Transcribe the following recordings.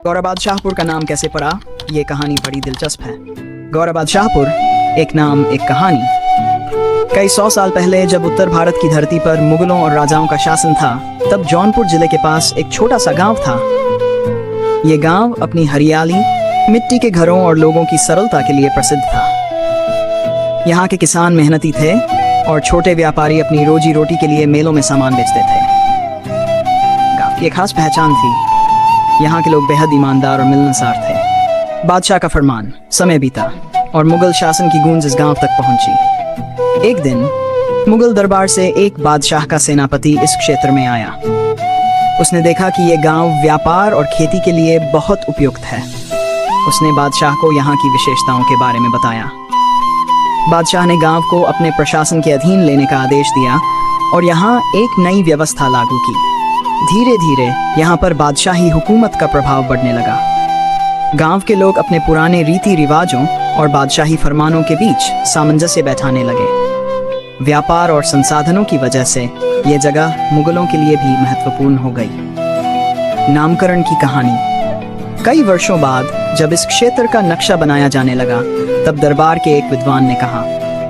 गौराबाद शाहपुर का नाम कैसे पड़ा, ये कहानी बड़ी दिलचस्प है। गौराबाद शाहपुर एक नाम एक कहानी। कई 100 साल पहले जब उत्तर भारत की धरती पर मुगलों और राजाओं का शासन था, तब जौनपुर जिले के पास एक छोटा सा गांव था। ये गांव अपनी हरियाली, मिट्टी के घरों और लोगों की सरलता के लिए प्रसिद्ध था। यहाँ के किसान मेहनती थे और छोटे व्यापारी अपनी रोजी रोटी के लिए मेलों में सामान बेचते थे। गांव की एक खास पहचान थी। यहाँ के लोग बेहद ईमानदार और मिलनसार थे। बादशाह का फरमान, समय बीता और मुगल शासन की गूंज इस गांव तक पहुंची। एक दिन मुगल दरबार से एक बादशाह का सेनापति इस क्षेत्र में आया। उसने देखा कि यह गांव व्यापार और खेती के लिए बहुत उपयुक्त है। उसने बादशाह को यहाँ की विशेषताओं के बारे में बताया। बादशाह ने गांव को अपने प्रशासन के अधीन लेने का आदेश दिया और यहाँ एक नई व्यवस्था लागू की। धीरे धीरे यहाँ पर बादशाही हुकूमत का प्रभाव बढ़ने लगा। गांव के लोग अपने पुराने रीति रिवाजों और बादशाही फरमानों के बीच सामंजस्य बैठाने लगे। व्यापार और संसाधनों की वजह से ये जगह मुगलों के लिए भी महत्वपूर्ण हो गई। नामकरण की कहानी। कई वर्षों बाद जब इस क्षेत्र का नक्शा बनाया जाने लगा, तब दरबार के एक विद्वान ने कहा,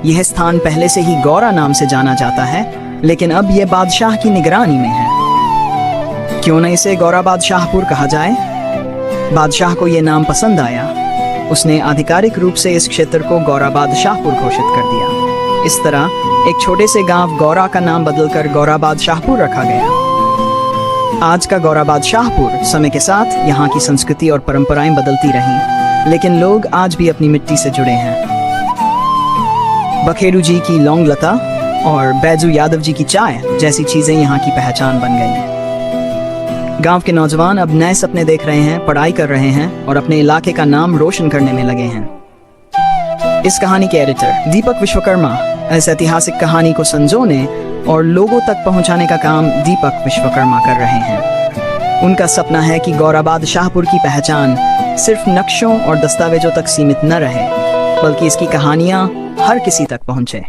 यह स्थान पहले से ही गौरा नाम से जाना जाता है, लेकिन अब यह बादशाह की निगरानी में है। क्यों न इसे गौराबाद शाहपुर कहा जाए? बादशाह को यह नाम पसंद आया। उसने आधिकारिक रूप से इस क्षेत्र को गौराबाद शाहपुर घोषित कर दिया। इस तरह एक छोटे से गांव गौरा का नाम बदलकर गौराबाद शाहपुर रखा गया। आज का गौराबाद शाहपुर समय के साथ यहाँ की संस्कृति और परंपराएं बदलती रहीं, लेकिन लोग आज भी अपनी मिट्टी से जुड़े हैं। बखेरू जी की लौंग लता और बैजू यादव जी की चाय जैसी चीजें यहाँ की पहचान बन गई। गांव के नौजवान अब नए सपने देख रहे हैं, पढ़ाई कर रहे हैं और अपने इलाके का नाम रोशन करने में लगे हैं। इस कहानी के एडिटर दीपक विश्वकर्मा इस ऐतिहासिक कहानी को संजोने और लोगों तक पहुंचाने का काम दीपक विश्वकर्मा कर रहे हैं। उनका सपना है कि गौराबाद शाहपुर की पहचान सिर्फ नक्शों और दस्तावेजों तक सीमित न रहे, बल्कि इसकी कहानियां हर किसी तक पहुंचे।